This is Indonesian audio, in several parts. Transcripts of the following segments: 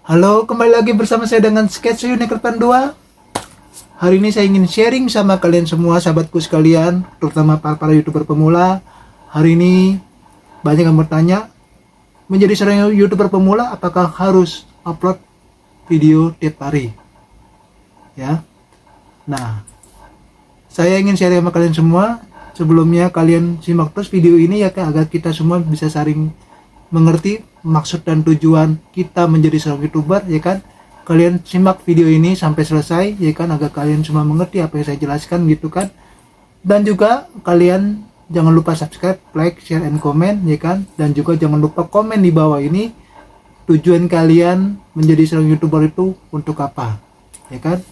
Halo, kembali lagi bersama saya dengan Sketsa Unicorn 2. Hari ini saya ingin sharing sama kalian semua, sahabatku sekalian, terutama para YouTuber pemula. Hari ini banyak yang bertanya, menjadi seorang YouTuber pemula apakah harus upload video tiap hari? Ya. Nah, saya ingin sharing sama kalian semua. Sebelumnya kalian simak terus video ini ya, agar kita semua bisa saling mengerti maksud dan tujuan kita menjadi seorang YouTuber, ya kan. Kalian simak video ini sampai selesai, ya kan, agar kalian semua mengerti apa yang saya jelaskan, gitu kan. Dan juga kalian jangan lupa subscribe, like, share, and comment, ya kan. Dan juga jangan lupa komen di bawah ini tujuan kalian menjadi seorang YouTuber itu untuk apa, ya kan.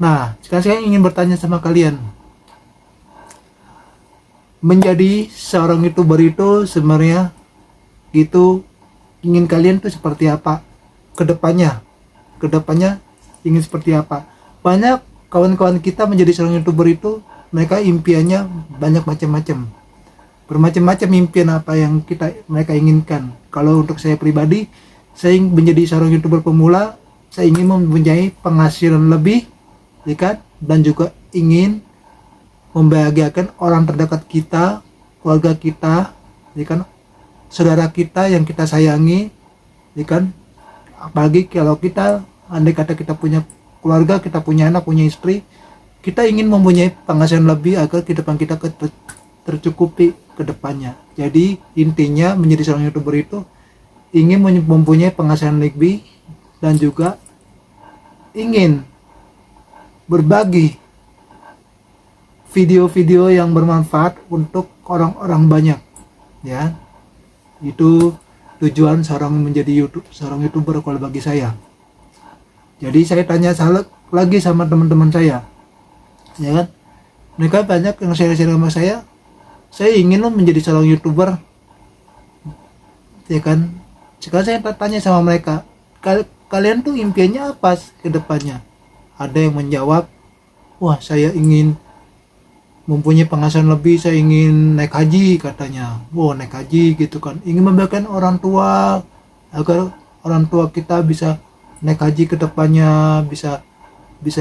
Nah, sekarang saya ingin bertanya sama kalian. Menjadi seorang YouTuber itu sebenarnya itu ingin kalian tuh seperti apa? Kedepannya ingin seperti apa? Banyak kawan-kawan kita menjadi seorang YouTuber itu mereka impiannya banyak macam-macam. Bermacam-macam impian apa yang mereka inginkan. Kalau untuk saya pribadi, saya ingin menjadi seorang YouTuber pemula, saya ingin mempunyai penghasilan lebih, ya kan? Dan juga ingin membahagiakan orang terdekat kita, keluarga kita, ya kan? Saudara kita yang kita sayangi, ya kan? Apalagi kalau kita, andai kata kita punya keluarga, kita punya anak, punya istri, kita ingin mempunyai penghasilan lebih agar kehidupan kita tercukupi ke depannya. Jadi intinya menjadi seorang YouTuber itu ingin mempunyai penghasilan lebih dan juga ingin berbagi video-video yang bermanfaat untuk orang-orang banyak, ya. Itu tujuan menjadi seorang YouTuber kalau bagi saya. Jadi saya tanya lagi sama teman-teman saya, ya kan. Mereka banyak yang share-share sama saya ingin lo menjadi seorang YouTuber, ya kan. Sekarang saya tanya sama mereka, kalian tuh impiannya apa ke depannya? Ada yang menjawab, wah saya ingin mempunyai penghasilan lebih, saya ingin naik haji katanya. Wah, naik haji gitu kan, ingin membagikan orang tua agar orang tua kita bisa naik haji ke depannya, bisa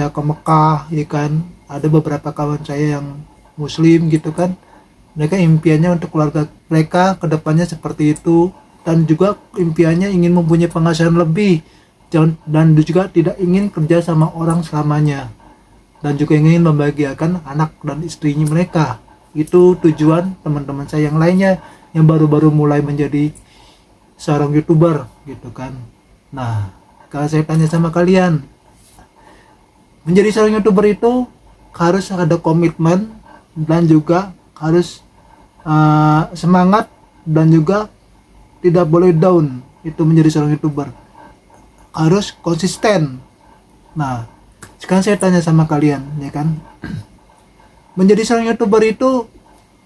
ke Mekah, ya kan. Ada beberapa kawan saya yang muslim gitu kan, mereka impiannya untuk keluarga mereka ke depannya seperti itu. Dan juga impiannya ingin mempunyai penghasilan lebih dan juga tidak ingin kerja sama orang selamanya, dan juga ingin membahagiakan anak dan istrinya mereka. Itu tujuan teman-teman saya yang lainnya yang baru-baru mulai menjadi seorang YouTuber, gitu kan. Nah, kalau saya tanya sama kalian, menjadi seorang YouTuber itu harus ada komitmen dan juga harus semangat dan juga tidak boleh down. Itu menjadi seorang YouTuber harus konsisten. Nah, sekarang saya tanya sama kalian, ya kan. Menjadi seorang YouTuber itu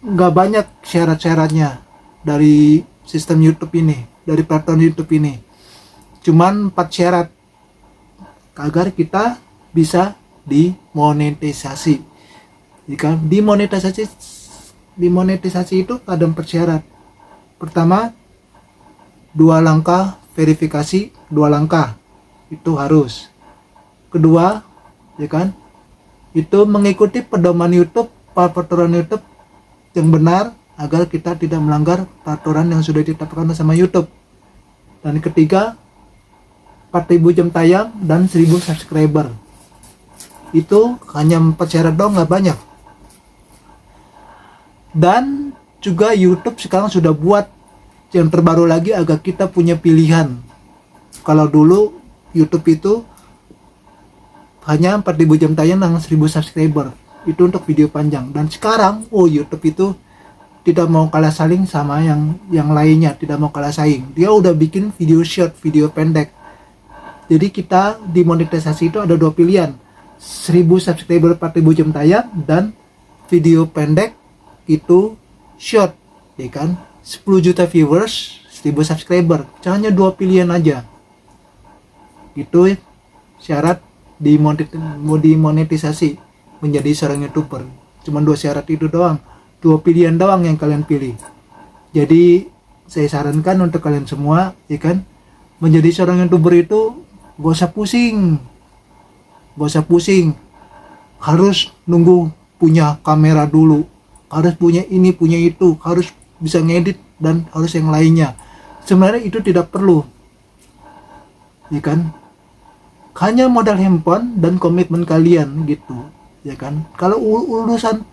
nggak banyak syarat-syaratnya dari sistem YouTube ini, dari platform YouTube ini. Cuman 4 syarat agar kita bisa dimonetisasi. Jika dimonetisasi itu ada 4 syarat. Pertama, 2 langkah verifikasi, 2 langkah itu harus. Kedua, ya kan, itu mengikuti pedoman YouTube, peraturan YouTube yang benar agar kita tidak melanggar peraturan yang sudah ditetapkan sama YouTube. Dan ketiga, 4.000 jam tayang dan 1.000 subscriber. Itu hanya 4 syarat dong, nggak banyak. Dan juga YouTube sekarang sudah buat yang terbaru lagi agar kita punya pilihan. Kalau dulu YouTube itu hanya 4.000 jam tayang dan 1.000 subscriber, itu untuk video panjang. Dan sekarang YouTube itu tidak mau kalah saing sama yang lainnya, tidak mau kalah saing. Dia udah bikin video short, video pendek. Jadi kita di monetisasi itu ada 2 pilihan, 1.000 subscriber 4.000 jam tayang, dan video pendek itu short, ya kan, 10 juta viewers, 1.000 subscriber. Hanya 2 pilihan aja. Itu syarat dimonetisasi menjadi seorang YouTuber. cuma dua syarat itu doang, dua pilihan doang yang kalian pilih. Jadi saya sarankan untuk kalian semua, ya kan, menjadi seorang YouTuber itu gak usah pusing, harus nunggu punya kamera dulu, harus punya ini punya itu, harus bisa ngedit dan harus yang lainnya. Sebenarnya itu tidak perlu, ya kan, hanya modal handphone dan komitmen kalian gitu, ya kan. Kalau urusan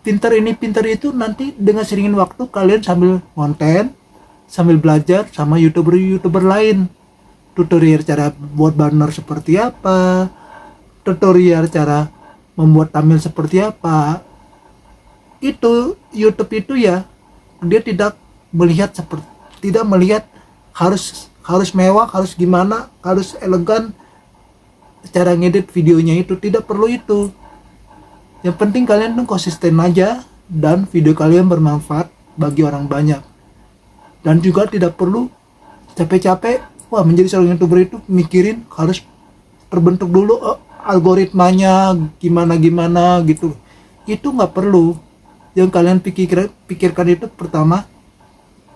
pintar ini pintar itu, nanti dengan seringin waktu kalian sambil konten, sambil belajar sama youtuber lain, tutorial cara buat banner seperti apa, tutorial cara membuat thumbnail seperti apa. Itu YouTube itu ya, dia tidak melihat harus mewah, harus gimana, harus elegan cara ngedit videonya, itu tidak perlu itu. Yang penting kalian tuh konsisten aja dan video kalian bermanfaat bagi orang banyak. Dan juga tidak perlu capek-capek, wah menjadi seorang YouTuber itu mikirin harus terbentuk dulu algoritmanya gimana gitu. Itu nggak perlu. Yang kalian pikirkan itu pertama,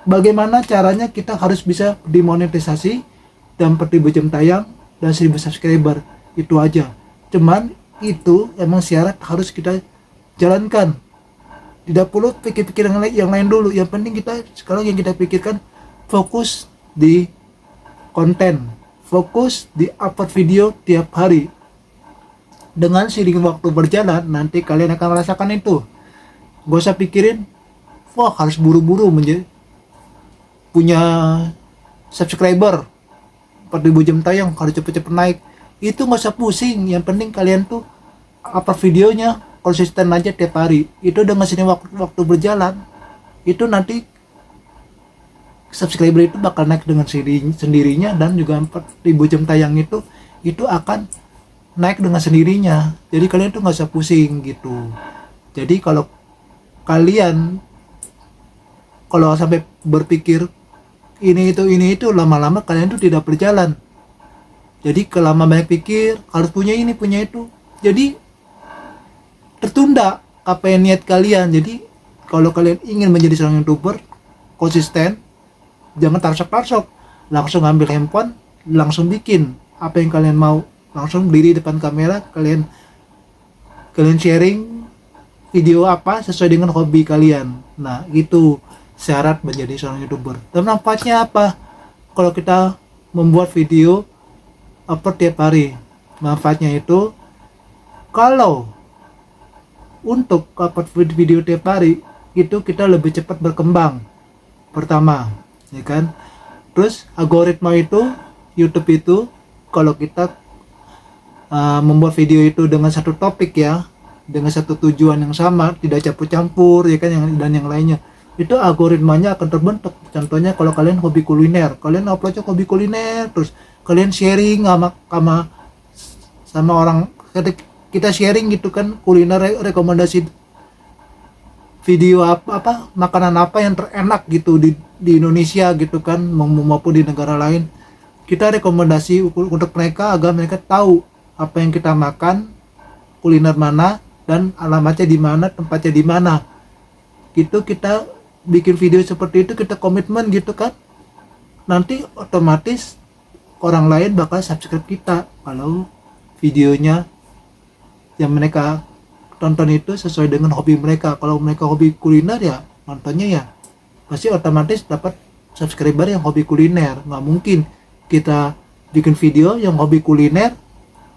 bagaimana caranya kita harus bisa dimonetisasi dan per 1000 jam tayang dan 1000 subscriber. Itu aja. Cuman itu emang syarat harus kita jalankan. Tidak perlu pikir-pikir yang lain dulu. Yang penting kita sekarang yang kita pikirkan fokus di konten, fokus di upload video tiap hari. Dengan seiring waktu berjalan, nanti kalian akan merasakan itu. Gak usah pikirin, wah harus buru-buru menjadi punya subscriber 4000 jam tayang, harus cepet-cepet naik. Itu gak usah pusing. Yang penting kalian tuh upload videonya konsisten aja tiap hari. Itu dengan sini waktu berjalan, itu nanti subscriber itu bakal naik dengan sendirinya, dan juga 4000 jam tayang itu akan naik dengan sendirinya. Jadi kalian tuh nggak usah pusing gitu. Jadi kalau kalian sampai berpikir ini itu lama-lama kalian tuh tidak berjalan. Jadi kelama banyak pikir harus punya ini punya itu, jadi tertunda apa yang niat kalian. Jadi kalau kalian ingin menjadi seorang YouTuber konsisten, jangan tarsok-tarsok, langsung ambil handphone, langsung bikin apa yang kalian mau, langsung berdiri depan kamera, kalian sharing video apa sesuai dengan hobi kalian. Nah itu syarat menjadi seorang YouTuber. Dan manfaatnya apa kalau kita membuat video upload tiap hari? Manfaatnya itu, kalau untuk upload video tiap hari itu kita lebih cepat berkembang pertama, ya kan. Terus algoritma itu YouTube itu, kalau kita membuat video itu dengan satu topik ya, dengan satu tujuan yang sama, tidak campur-campur ya kan, dan yang lainnya, itu algoritmanya akan terbentuk. Contohnya kalau kalian hobi kuliner, kalian uploadnya hobi kuliner, terus kalian sharing sama orang, kita sharing gitu kan, kuliner, rekomendasi video apa makanan apa yang terenak gitu di Indonesia gitu kan, maupun di negara lain. Kita rekomendasi untuk mereka agar mereka tahu apa yang kita makan, kuliner mana, dan alamatnya di mana, tempatnya di mana. Gitu kita bikin video seperti itu, kita komitmen gitu kan. Nanti otomatis orang lain bakal subscribe kita kalau videonya yang mereka tonton itu sesuai dengan hobi mereka. Kalau mereka hobi kuliner ya nontonnya ya pasti otomatis dapat subscriber yang hobi kuliner. Nggak mungkin kita bikin video yang hobi kuliner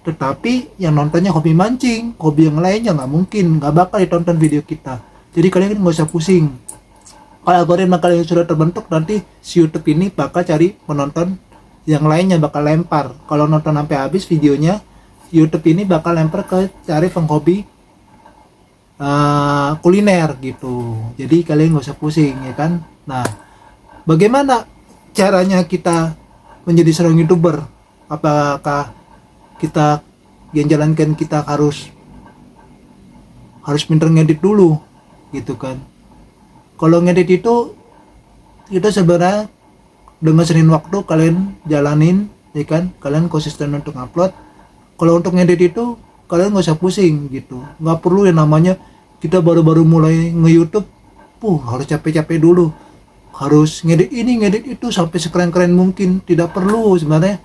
tetapi yang nontonnya hobi mancing, hobi yang lainnya, nggak mungkin, nggak bakal ditonton video kita. Jadi kalian nggak usah pusing. Kalau algoritma kalian sudah terbentuk, nanti si YouTube ini bakal cari penonton yang lainnya, bakal lempar. Kalau nonton sampai habis videonya, YouTube ini bakal lempar ke cari penghobi kuliner gitu. Jadi kalian nggak usah pusing ya kan. Nah, bagaimana caranya kita menjadi seorang YouTuber? Apakah kita yang jalankan kita harus pinter ngedit dulu gitu kan? Kalau ngedit itu sebenarnya dengan sering waktu kalian jalanin ya kan, kalian konsisten untuk upload. Kalau untuk ngedit itu kalian nggak usah pusing gitu, nggak perlu yang namanya kita baru-baru mulai nge-YouTube, harus capek-capek dulu, harus ngedit ini ngedit itu sampai sekeren-keren mungkin. Tidak perlu sebenarnya.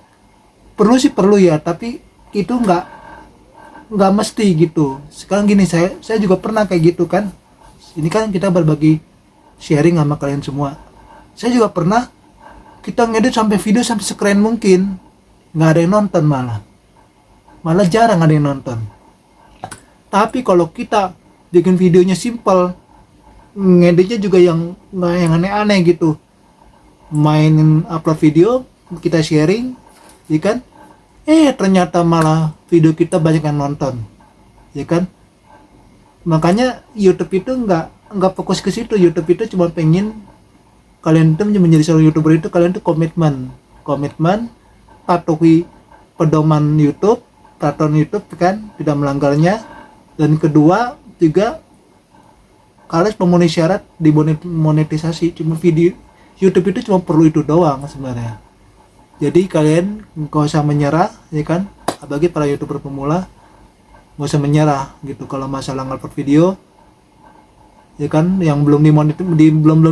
Perlu sih perlu ya, tapi itu nggak mesti gitu. Sekarang gini, saya juga pernah kayak gitu kan. Ini kan kita berbagi sharing sama kalian semua. Saya juga pernah, kita ngedit sampai video sampai sekeren mungkin, nggak ada yang nonton, malah jarang ada yang nonton. Tapi kalau kita bikin videonya simple, ngeditnya juga yang nggak yang aneh-aneh gitu, mainin upload video, kita sharing, ya kan? Ternyata malah video kita banyak yang nonton, ya kan? Makanya YouTube itu nggak fokus ke situ. YouTube itu cuma pengen kalian tuh menjadi seorang YouTuber itu, kalian tuh komitmen, patuhi pedoman YouTube, peraturan YouTube kan, tidak melanggarnya. Dan kedua juga kalian memenuhi syarat dimonetisasi. Cuma video YouTube itu cuma perlu itu doang sebenarnya. Jadi kalian nggak usah menyerah, ya kan? Bagi para YouTuber pemula, nggak usah menyerah gitu kalau masalah ngupload video, ya kan? Yang belum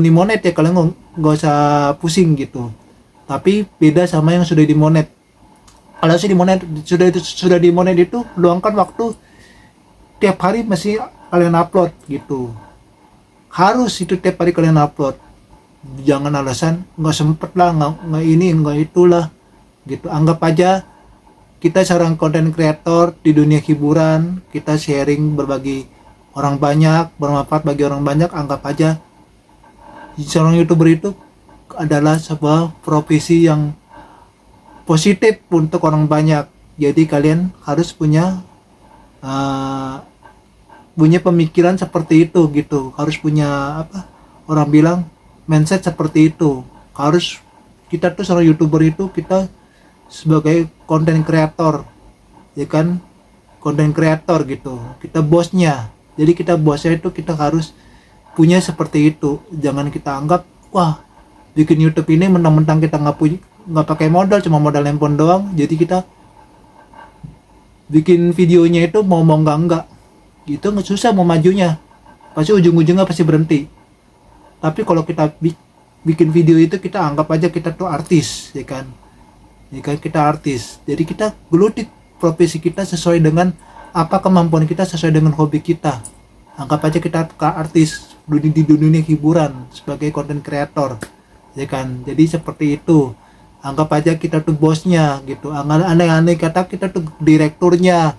dimonet ya kalian nggak usah pusing gitu. Tapi beda sama yang sudah dimonet. Kalau sudah dimonet itu luangkan waktu tiap hari masih kalian upload gitu. Harus itu tiap hari kalian upload. Jangan alasan nggak sempet lah, nggak ini nggak itulah gitu. Anggap aja kita seorang content creator di dunia hiburan, kita sharing berbagi orang banyak, bermanfaat bagi orang banyak. Anggap aja seorang YouTuber itu adalah sebuah profesi yang positif untuk orang banyak. Jadi kalian harus punya pemikiran seperti itu gitu. Harus punya orang bilang mindset seperti itu. Harus kita tuh seorang YouTuber itu, kita sebagai content creator, ya kan, content creator gitu, kita bosnya. Jadi kita bosnya itu kita harus punya seperti itu. Jangan kita anggap wah bikin YouTube ini mentang-mentang kita nggak pakai modal, cuma modal handphone doang, jadi kita bikin videonya itu mau enggak gitu, nggak susah mau majunya, pasti ujung-ujungnya pasti berhenti. Tapi kalau kita bikin video itu, kita anggap aja kita tuh artis, ya kan, kita artis. Jadi kita geluti profesi kita sesuai dengan apa kemampuan kita, sesuai dengan hobi kita. Anggap aja kita artis di dunia hiburan sebagai content creator, ya kan. Jadi seperti itu. Anggap aja kita tuh bosnya gitu. Aneh-aneh kata kita tuh direkturnya,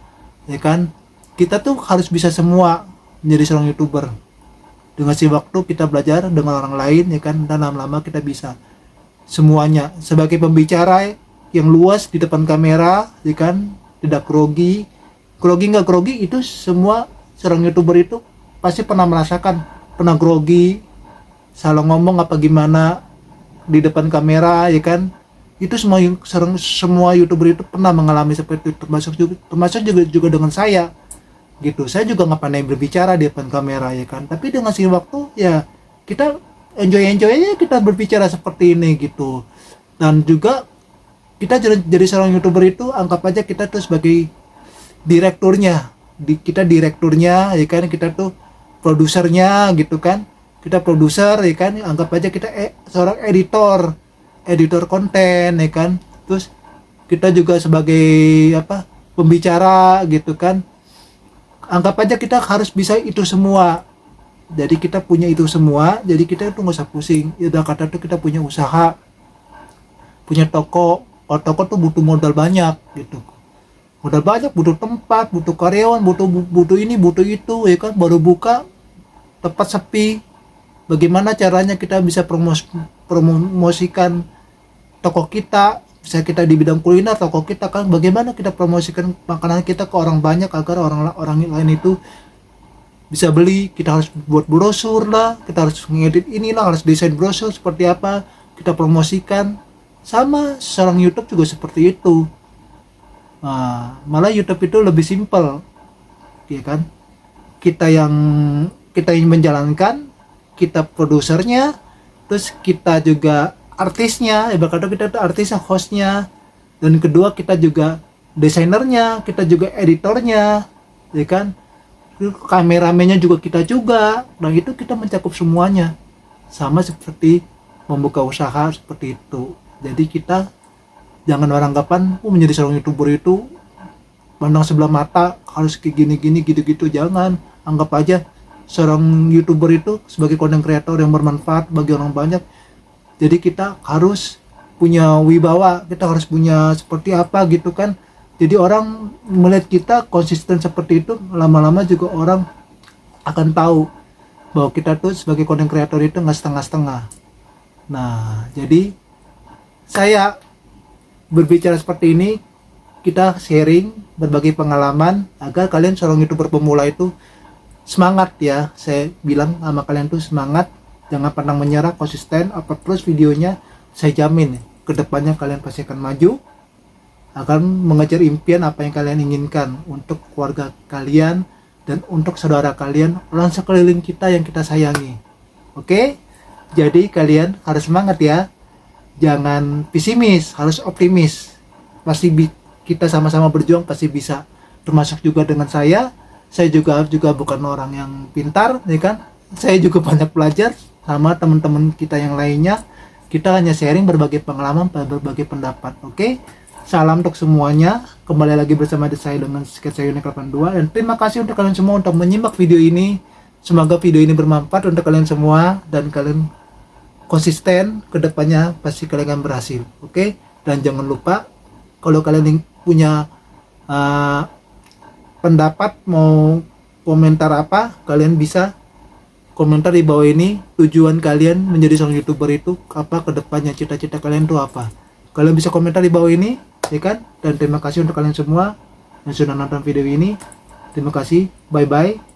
ya kan. Kita tuh harus bisa semua menjadi seorang YouTuber. Dengan si waktu kita belajar dengan orang lain, ya kan, dan lama-lama kita bisa semuanya. Sebagai pembicara yang luas di depan kamera, ya kan, tidak grogi nggak grogi, itu semua seorang YouTuber itu pasti pernah merasakan, pernah grogi, salah ngomong apa gimana di depan kamera, ya kan. Itu semua YouTuber itu pernah mengalami seperti itu, termasuk juga dengan saya gitu. Saya juga nggak pandai berbicara di depan kamera, ya kan. Tapi dengan si waktu ya kita enjoy aja kita berbicara seperti ini gitu. Dan juga kita jadi seorang YouTuber itu, anggap aja kita tuh sebagai direkturnya, kita direkturnya, ya kan. Kita tuh produsernya gitu kan, kita produser, ya kan. Anggap aja kita seorang editor konten, ya kan. Terus kita juga sebagai pembicara gitu kan. Anggap aja kita harus bisa itu semua. Jadi kita punya itu semua, jadi kita tuh nggak usah pusing. Ya udah kata tuh kita punya usaha, punya toko. Toko tuh butuh modal banyak gitu. Modal banyak, butuh tempat, butuh karyawan, butuh ini, butuh itu, ya kan. Baru buka, tempat sepi. Bagaimana caranya kita bisa promosikan toko kita? Bisa kita di bidang kuliner, toko kita kan, bagaimana kita promosikan makanan kita ke orang banyak agar orang lain itu bisa beli. Kita harus buat brosur lah, kita harus ngedit inilah, harus desain brosur seperti apa, kita promosikan. Sama seorang YouTube juga seperti itu. Malah YouTube itu lebih simpel, ya kan. Kita yang menjalankan, kita produsernya, terus kita juga artisnya, ibarat kita tuh artisnya, hostnya, dan kedua kita juga desainernya, kita juga editornya, ya kan. kameramennya juga kita juga. Nah itu kita mencakup semuanya, sama seperti membuka usaha seperti itu. Jadi kita jangan beranggapan menjadi seorang YouTuber itu pandang sebelah mata, harus kayak gini-gini gitu-gitu. Jangan, anggap aja seorang YouTuber itu sebagai content creator yang bermanfaat bagi orang banyak. Jadi kita harus punya wibawa, kita harus punya seperti apa gitu kan. Jadi orang melihat kita konsisten seperti itu, lama-lama juga orang akan tahu bahwa kita tuh sebagai content creator itu nggak setengah-setengah. Nah, jadi saya berbicara seperti ini, kita sharing berbagi pengalaman agar kalian seorang YouTuber pemula itu semangat ya. Saya bilang sama kalian tuh semangat, jangan pernah menyerah, konsisten, upload terus videonya. Saya jamin kedepannya kalian pasti akan maju, akan mengejar impian apa yang kalian inginkan untuk keluarga kalian dan untuk saudara kalian, orang sekeliling kita yang kita sayangi. Oke? Jadi kalian harus semangat ya. Jangan pesimis, harus optimis. Pasti kita sama-sama berjuang pasti bisa. Termasuk juga dengan saya juga bukan orang yang pintar, ya kan? Saya juga banyak belajar sama teman-teman kita yang lainnya. Kita hanya sharing berbagai pengalaman, berbagai pendapat. Oke? Salam untuk semuanya. Kembali lagi bersama saya dengan Sketsa Unik 82. Dan terima kasih untuk kalian semua untuk menyimak video ini. Semoga video ini bermanfaat untuk kalian semua dan kalian konsisten, kedepannya pasti kalian akan berhasil. Oke? Dan jangan lupa, kalau kalian punya pendapat, mau komentar apa, kalian bisa komentar di bawah ini. Tujuan kalian menjadi seorang YouTuber itu apa, kedepannya cita-cita kalian itu apa. Kalian bisa komentar di bawah ini, ya kan? Dan terima kasih untuk kalian semua yang sudah nonton video ini. Terima kasih, bye bye.